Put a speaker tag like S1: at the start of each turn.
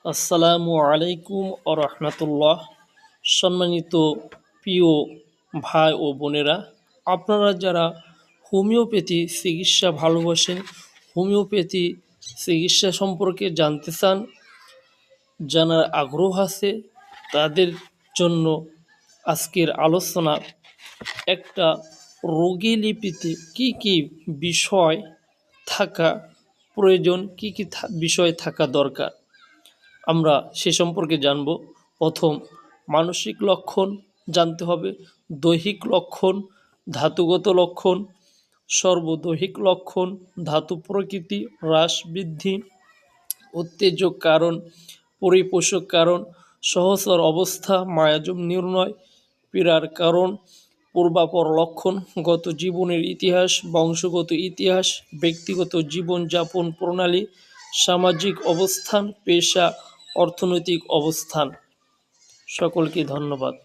S1: আসসালামু আলাইকুম রহমতুল্লাহ। সম্মানিত প্রিয় ভাই ও বোনেরা, আপনারা যারা হোমিওপ্যাথি চিকিৎসা ভালোবাসেন, হোমিওপ্যাথি চিকিৎসা সম্পর্কে জানতে চান, জানার আগ্রহ আছে, তাদের জন্য আজকের আলোচনা একটা রোগী লিপিতে কি কি বিষয় থাকা প্রয়োজন, কি কি বিষয় থাকা দরকার, আমরা সে সম্পর্কে জানব। প্রথম, মানসিক লক্ষণ জানতে হবে, দৈহিক লক্ষণ, ধাতুগত লক্ষণ, সর্বদৈহিক লক্ষণ, ধাতু প্রকৃতি, হ্রাস বৃদ্ধি, উত্তেজক কারণ, পরিপোষক কারণ, সহচর অবস্থা, মায়াজম নির্ণয়, পীড়ার কারণ, পূর্বাপর লক্ষণ, গত জীবনের ইতিহাস, বংশগত ইতিহাস, ব্যক্তিগত জীবনযাপন প্রণালী, সামাজিক অবস্থান, পেশা, অর্থনৈতিক অবস্থান। সকলকে ধন্যবাদ।